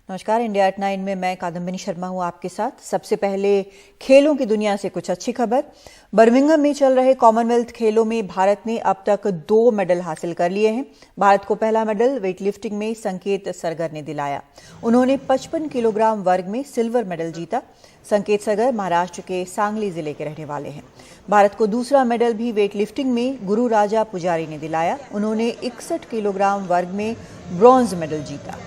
नमस्कार, India at 9 में मैं कादम्बिनी शर्मा हूं आपके साथ। सबसे पहले खेलों की दुनिया से कुछ अच्छी खबर। बर्मिंघम में चल रहे कॉमनवेल्थ खेलों में भारत ने अब तक 2 मेडल हासिल कर लिए हैं। भारत को पहला मेडल वेटलिफ्टिंग में संकेत सरगर ने दिलाया। उन्होंने 55 किलोग्राम वर्ग में सिल्वर मेडल जीता। संकेत सरगर महाराष्ट्र के सांगली जिले के रहने वाले हैं। भारत को दूसरा मेडल भी वेटलिफ्टिंग में गुरु राजा पुजारी ने दिलाया। उन्होंने 61 किलोग्राम वर्ग में ब्रॉन्ज मेडल जीता।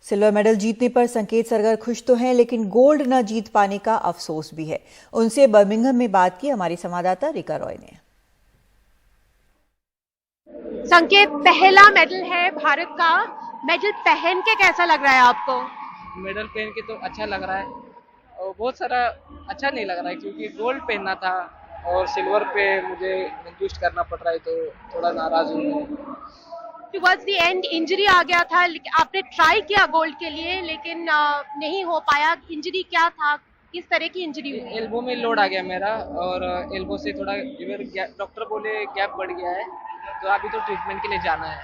सिल्वर मेडल जीतने पर संकेत सरगर खुश तो हैं, लेकिन गोल्ड न जीत पाने का अफसोस भी है। उनसे बर्मिंघम में बात की हमारी संवाददाता रिका रॉय ने। संकेत, पहला मेडल है भारत का। मेडल पहन के कैसा लग रहा है आपको? मेडल पहन के तो अच्छा लग रहा है और बहुत सारा अच्छा नहीं लग रहा है क्योंकि गोल्ड पहनना था और सिल्वर पे मुझे एडजस्ट करना पड़ रहा है, तो थोड़ा नाराज हूँ। टुवर्ड्स द एंड इंजरी आ गया था, आपने ट्राई किया गोल्ड के लिए लेकिन नहीं हो पाया। इंजरी क्या था, किस तरह की इंजरी हुई? एल्बो में लोड आ गया मेरा और एल्बो से थोड़ा डॉक्टर बोले गैप बढ़ गया है, तो अभी तो ट्रीटमेंट के लिए जाना है।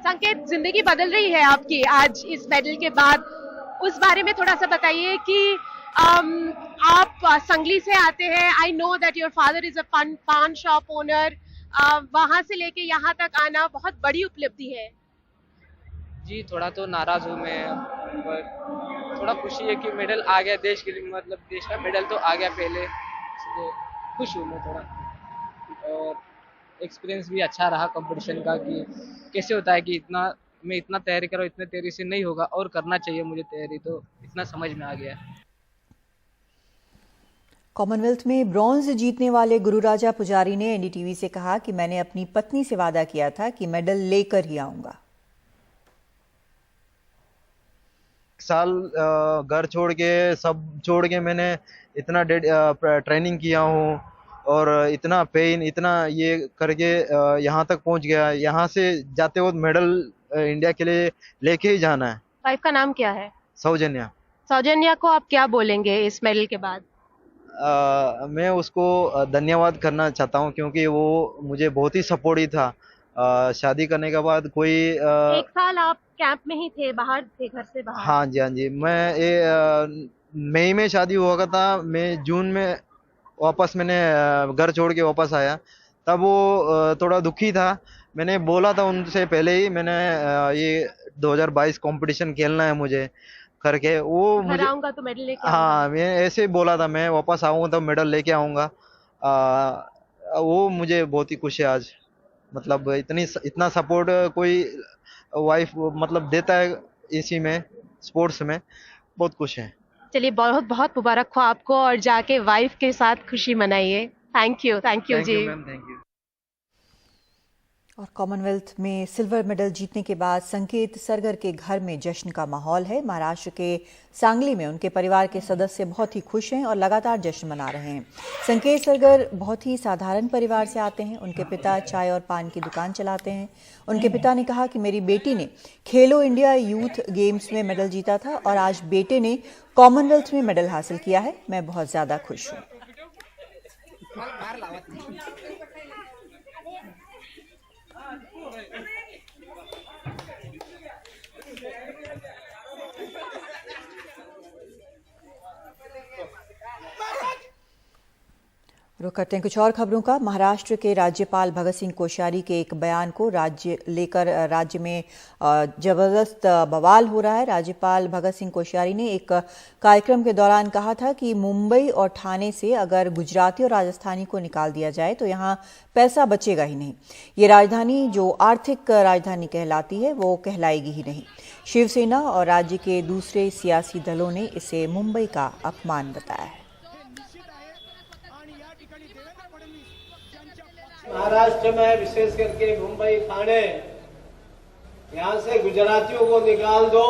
संकेत, जिंदगी बदल रही है आपकी आज इस मेडल के बाद। उस बारे में थोड़ा सा बताइए कि आप संगली से आते हैं। I know that your father is a पान शॉप ओनर। वहां से लेके यहाँ तक आना बहुत बड़ी उपलब्धि है। जी, थोड़ा तो नाराज हूँ मैं, पर थोड़ा खुशी है कि मेडल आ गया देश के लिए, मतलब देश का मेडल तो आ गया पहले, इसलिए खुश हूँ मैं थोड़ा। और एक्सपीरियंस भी अच्छा रहा कंपटीशन का कि कैसे होता है कि मैं इतना तैयारी करूँ, इतने तैयारी से नहीं होगा और करना चाहिए मुझे तैयारी, तो इतना समझ में आ गया। कॉमनवेल्थ में ब्रॉन्ज जीतने वाले गुरु राजा पुजारी ने एनडीटीवी से कहा कि मैंने अपनी पत्नी से वादा किया था कि मेडल लेकर ही आऊंगा। साल घर छोड़ के सब छोड़ के मैंने इतना ट्रेनिंग किया हूँ और इतना पेन इतना ये करके यहाँ तक पहुँच गया। यहाँ से जाते वक्त मेडल इंडिया के लिए लेके ही जाना है। वाइफ का नाम क्या है? सौजन्या। सौजन्या को आप क्या बोलेंगे इस मेडल के बाद? मैं उसको धन्यवाद करना चाहता हूँ क्योंकि वो मुझे बहुत ही सपोर्टिव था। शादी करने के बाद कोई 1 साल आप कैंप में ही थे, बाहर थे, घर से बाहर? हाँ जी, हाँ जी। मैं मई में शादी हुआ था। मैं जून में वापस मैंने घर छोड़ के वापस आया। तब वो थोड़ा दुखी था। मैंने बोला था उनसे पहले ही, मैंने ये 2022 कंपटीशन खेलना है मुझे करके। वो मुझे आऊंगा तो मेडल लेके हाँ, मैं ऐसे ही बोला था, मैं वापस आऊंगा तो मेडल लेके आऊंगा। वो मुझे बहुत ही खुश है आज। मतलब इतना सपोर्ट कोई वाइफ मतलब देता है इसी में, स्पोर्ट्स में। बहुत खुश है। चलिए, बहुत बहुत मुबारक हो आपको और जाके वाइफ के साथ खुशी मनाइए। थैंक यू जी। Ma'am, thank you. और कॉमनवेल्थ में सिल्वर मेडल जीतने के बाद संकेत सरगर के घर में जश्न का माहौल है। महाराष्ट्र के सांगली में उनके परिवार के सदस्य बहुत ही खुश हैं और लगातार जश्न मना रहे हैं। संकेत सरगर बहुत ही साधारण परिवार से आते हैं। उनके पिता चाय और पान की दुकान चलाते हैं। उनके पिता ने कहा कि मेरी बेटी ने खेलो इंडिया यूथ गेम्स में मेडल जीता था और आज बेटे ने कॉमनवेल्थ में मेडल हासिल किया है। मैं बहुत ज़्यादा खुश हूँ। रुक करते हैं कुछ और खबरों का। महाराष्ट्र के राज्यपाल भगत सिंह कोश्यारी के एक बयान को राज्य में जबरदस्त बवाल हो रहा है। राज्यपाल भगत सिंह कोश्यारी ने एक कार्यक्रम के दौरान कहा था कि मुंबई और ठाणे से अगर गुजराती और राजस्थानी को निकाल दिया जाए तो यहाँ पैसा बचेगा ही नहीं। ये राजधानी जो आर्थिक राजधानी कहलाती है वो कहलाएगी ही नहीं। शिवसेना और राज्य के दूसरे सियासी दलों ने इसे मुंबई का अपमान बताया है। महाराष्ट्र में विशेष करके मुंबई ठाणे, यहाँ से गुजरातियों को निकाल दो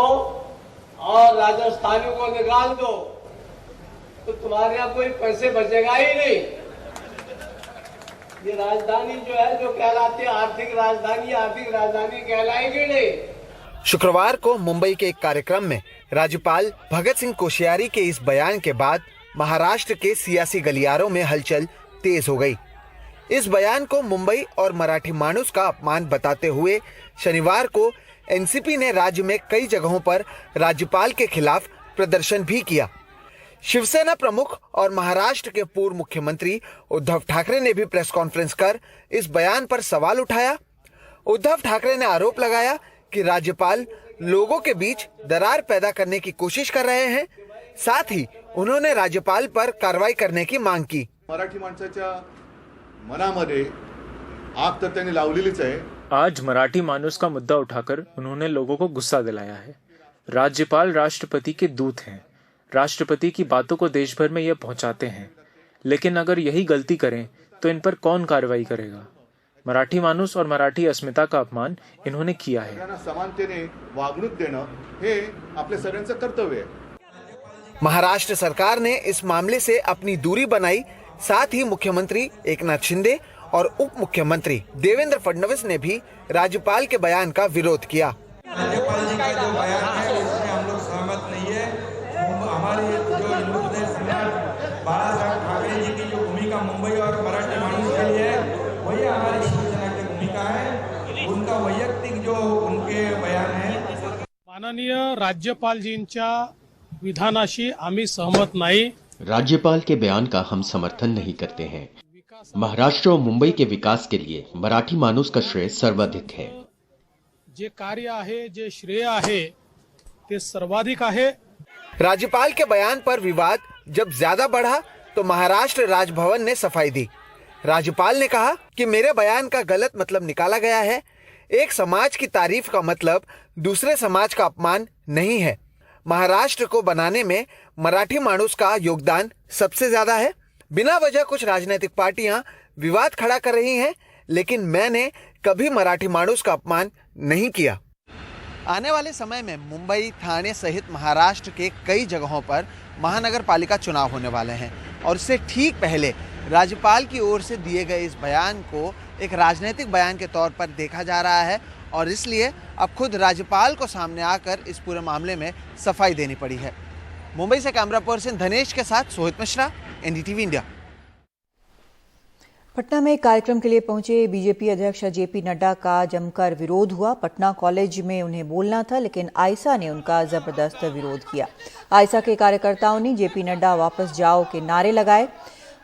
और राजस्थानियों को निकाल दो तो तुम्हारे यहाँ कोई पैसे बचेगा ही नहीं। ये राजधानी जो है जो कहलाती है आर्थिक राजधानी कहलाएगी नहीं। शुक्रवार को मुंबई के एक कार्यक्रम में राज्यपाल भगत सिंह कोश्यारी के इस बयान के बाद महाराष्ट्र के सियासी गलियारों में हलचल तेज हो गई। इस बयान को मुंबई और मराठी माणूस का अपमान बताते हुए शनिवार को एनसीपी ने राज्य में कई जगहों पर राज्यपाल के खिलाफ प्रदर्शन भी किया। शिवसेना प्रमुख और महाराष्ट्र के पूर्व मुख्यमंत्री उद्धव ठाकरे ने भी प्रेस कॉन्फ्रेंस कर इस बयान पर सवाल उठाया। उद्धव ठाकरे ने आरोप लगाया कि राज्यपाल लोगों के बीच दरार पैदा करने की कोशिश कर रहे हैं। साथ ही उन्होंने राज्यपाल पर कार्रवाई करने की मांग की। मराठी माणसाच्या मनामध्ये आग तर त्यांनी लावलेलीच आहे। आज मराठी माणूस का मुद्दा उठाकर उन्होंने लोगों को गुस्सा दिलाया है। राज्यपाल राष्ट्रपति के दूत हैं। राष्ट्रपति की बातों को देश भर में ये पहुंचाते हैं, लेकिन अगर यही गलती करें तो इन पर कौन कार्रवाई करेगा। मराठी माणूस और मराठी अस्मिता का अपमान इन्होंने किया है। समानतेने वागणूक देणं हे आपल्या सगळ्यांचं कर्तव्य आहे। महाराष्ट्र सरकार ने इस मामले से अपनी दूरी बनाई। साथ ही मुख्यमंत्री एकनाथ शिंदे और उप मुख्यमंत्री देवेंद्र फडणवीस ने भी राज्यपाल के बयान का विरोध किया। राज्यपाल जी का जो बयान है उसमें हम लोग सहमत नहीं है। हमारे जो हिंदू प्रदेश सम्राट बाला साहब ठाकरे जी की जो भूमिका मुंबई और मराठी माणूस के लिए है वही हमारी शिवसेना की भूमिका है। उनका वैयक्तिक जो उनके बयान है, माननीय राज्यपालजींच्या विधानाशी आम्ही सहमत नाही। राज्यपाल के बयान का हम समर्थन नहीं करते हैं। महाराष्ट्र और मुंबई के विकास के लिए मराठी माणूस का श्रेय सर्वाधिक है। जे कार्य आहे, जे श्रेय आहे ते सर्वाधिक आहे। राज्यपाल के बयान पर विवाद जब ज्यादा बढ़ा तो महाराष्ट्र राजभवन ने सफाई दी। राज्यपाल ने कहा कि मेरे बयान का गलत मतलब निकाला गया है। एक समाज की तारीफ का मतलब दूसरे समाज का अपमान नहीं है। महाराष्ट्र को बनाने में मराठी माणूस का योगदान सबसे ज्यादा है। बिना वजह कुछ राजनीतिक पार्टियां विवाद खड़ा कर रही हैं, लेकिन मैंने कभी मराठी माणूस का अपमान नहीं किया। आने वाले समय में मुंबई, ठाणे सहित महाराष्ट्र के कई जगहों पर महानगर पालिका चुनाव होने वाले हैं और इससे ठीक पहले राज्यपाल की ओर से दिए गए इस बयान को एक राजनीतिक बयान के तौर पर देखा जा रहा है और इसलिए अब खुद राज्यपाल को सामने आकर इस पूरे मामले में सफाई देनी पड़ी है। मुंबई से कैमरा पर्सन धनेश के साथ सोहित मिश्रा, एनडीटीवी इंडिया। पटना में एक कार्यक्रम के लिए पहुंचे बीजेपी अध्यक्ष जेपी नड्डा का जमकर विरोध हुआ। पटना कॉलेज में उन्हें बोलना था, लेकिन आयसा ने उनका जबरदस्त विरोध किया। आयसा के कार्यकर्ताओं ने जेपी नड्डा वापस जाओ के नारे लगाए।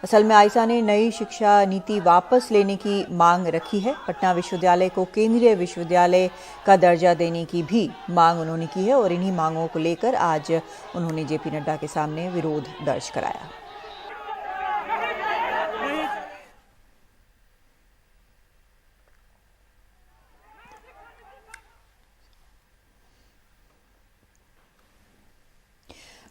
असल में आयसा ने नई शिक्षा नीति वापस लेने की मांग रखी है। पटना विश्वविद्यालय को केंद्रीय विश्वविद्यालय का दर्जा देने की भी मांग उन्होंने की है और इन्हीं मांगों को लेकर आज उन्होंने जेपी नड्डा के सामने विरोध दर्ज कराया।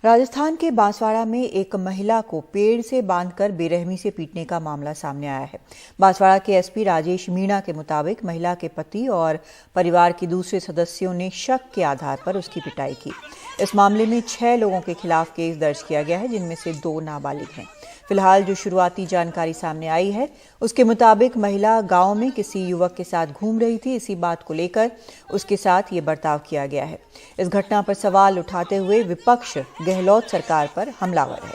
राजस्थान के बांसवाड़ा में एक महिला को पेड़ से बांधकर बेरहमी से पीटने का मामला सामने आया है। बांसवाड़ा के एसपी राजेश मीणा के मुताबिक महिला के पति और परिवार के दूसरे सदस्यों ने शक के आधार पर उसकी पिटाई की। इस मामले में 6 लोगों के खिलाफ केस दर्ज किया गया है, जिनमें से 2 नाबालिग हैं। फिलहाल जो शुरुआती जानकारी सामने आई है उसके मुताबिक महिला गांव में किसी युवक के साथ घूम रही थी। इसी बात को लेकर उसके साथ ये बर्ताव किया गया है। इस घटना पर सवाल उठाते हुए विपक्ष गहलोत सरकार पर हमलावर है।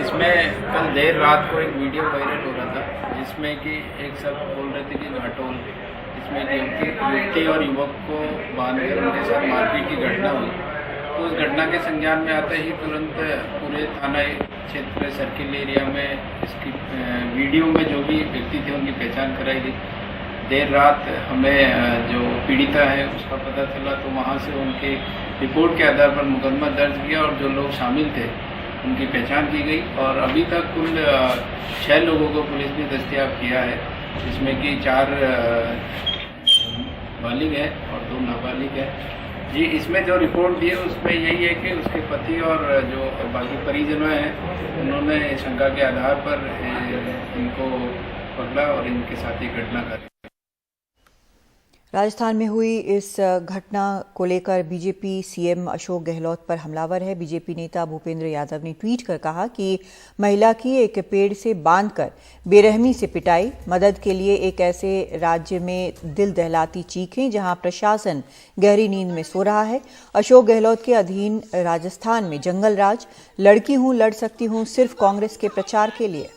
इसमें कल देर रात को एक वीडियो वायरल हो रहा था जिसमें कि एक सब बोल रहे थे कि घाटोल इसमें युवती और युवक को बांधकर उनके साथ मारपीट की घटना हुई। तो उस घटना के संज्ञान में आते ही तुरंत पूरे थाना क्षेत्र सर्किल एरिया में इसकी वीडियो में जो भी व्यक्ति थे उनकी पहचान कराई गई। देर रात हमें जो पीड़िता है उसका पता चला, तो वहाँ से उनके रिपोर्ट के आधार पर मुकदमा दर्ज किया और जो लोग शामिल थे उनकी पहचान की गई और अभी तक कुल 6 लोगों को पुलिस ने दस्तयाब किया है, जिसमें कि 4 बालिग है और 2 नाबालिग है। जी, इसमें जो रिपोर्ट दी है उसमें यही है कि उसके पति और जो बाकी परिजनों हैं उन्होंने शंका के आधार पर इनको पकड़ा और इनके साथ ही घटना कर। राजस्थान में हुई इस घटना को लेकर बीजेपी सीएम अशोक गहलोत पर हमलावर है। बीजेपी नेता भूपेंद्र यादव ने ट्वीट कर कहा कि महिला की एक पेड़ से बांधकर बेरहमी से पिटाई, मदद के लिए एक ऐसे राज्य में दिल दहलाती चीखें जहां प्रशासन गहरी नींद में सो रहा है। अशोक गहलोत के अधीन राजस्थान में जंगल राज, लड़की हूं लड़ सकती हूं सिर्फ कांग्रेस के प्रचार के लिए।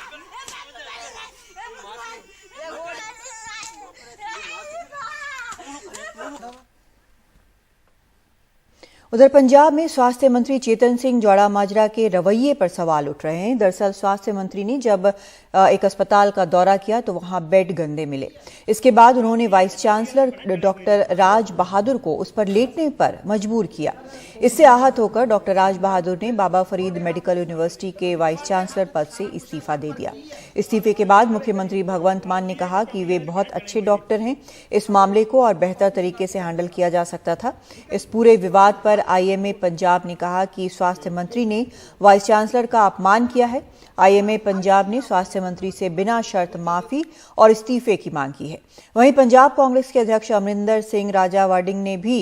उधर पंजाब में स्वास्थ्य मंत्री चेतन सिंह जोड़ा माजरा के रवैये पर सवाल उठ रहे हैं। दरअसल स्वास्थ्य मंत्री ने जब एक अस्पताल का दौरा किया तो वहां बेड गंदे मिले। इसके बाद उन्होंने vice chancellor doctor Raj Bahadur को उस पर लेटने पर मजबूर किया। इससे आहत होकर डॉक्टर राज बहादुर ने बाबा फरीद मेडिकल यूनिवर्सिटी के वाइस चांसलर पद से इस्तीफा दे दिया। इस्तीफे के बाद मुख्यमंत्री भगवंत मान ने कहा कि वे बहुत अच्छे डॉक्टर हैं, इस मामले को और बेहतर तरीके से हैंडल किया जा सकता था। इस पूरे विवाद पर आईएमए पंजाब ने कहा कि स्वास्थ्य मंत्री ने वाइस चांसलर का अपमान किया है। आईएमए पंजाब ने स्वास्थ्य मंत्री से बिना शर्त माफी और इस्तीफे की मांग की है। वहीं पंजाब कांग्रेस के अध्यक्ष अमरिंदर सिंह राजा वाडिंग ने भी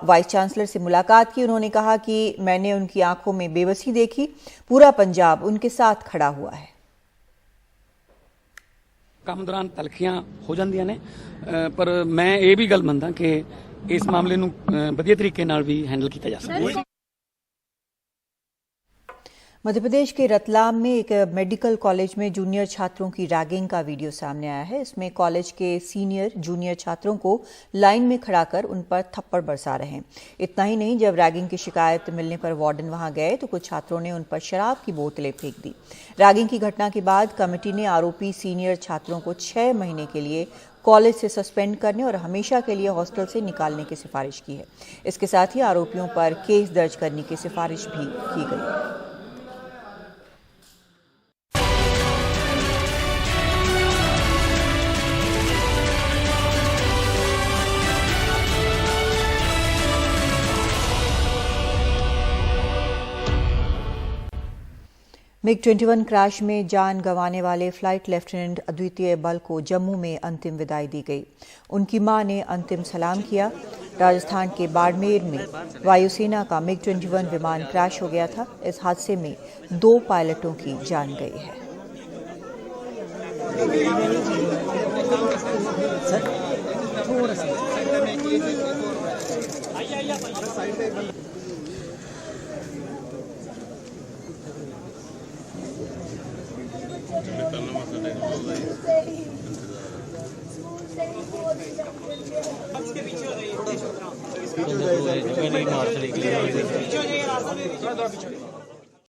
वाइस चांसलर से मुलाकात की। उन्होंने कहा कि मैंने उनकी आंखों में बेबसी देखी, पूरा पंजाब उनके साथ खड़ा हुआ है। ਕੰਮ ਦੌਰਾਨ ਤਲਖੀਆਂ ਹੋ ਜਾਂਦੀਆਂ ਨੇ, ਪਰ ਮੈਂ ਇਹ ਵੀ ਗੱਲ ਮੰਨਦਾ ਕਿ ਇਸ ਮਾਮਲੇ ਨੂੰ ਵਧੀਆ ਤਰੀਕੇ ਨਾਲ ਵੀ हैंडल ਕੀਤਾ जा ਸਕਦਾ है। मध्य प्रदेश के रतलाम में एक मेडिकल कॉलेज में जूनियर छात्रों की रैगिंग का वीडियो सामने आया है। इसमें कॉलेज के सीनियर जूनियर छात्रों को लाइन में खड़ा कर उन पर थप्पड़ बरसा रहे हैं। इतना ही नहीं, जब रैगिंग की शिकायत मिलने पर वार्डन वहां गए तो कुछ छात्रों ने उन पर शराब की बोतलें फेंक दी। रैगिंग की घटना के बाद कमेटी ने आरोपी सीनियर छात्रों को 6 महीने के लिए कॉलेज से सस्पेंड करने और हमेशा के लिए हॉस्टल से निकालने की सिफारिश की है। इसके साथ ही आरोपियों पर केस दर्ज करने की सिफारिश भी की गई। MiG-21 क्रैश में जान गंवाने वाले फ्लाइट लेफ्टिनेंट अद्वितीय बल को जम्मू में अंतिम विदाई दी गई। उनकी मां ने अंतिम सलाम किया। राजस्थान के बाड़मेर में वायुसेना का MiG-21 विमान क्रैश हो गया था। इस हादसे में 2 पायलटों की जान गई है। पीछे हो जाइए, मार चली गई।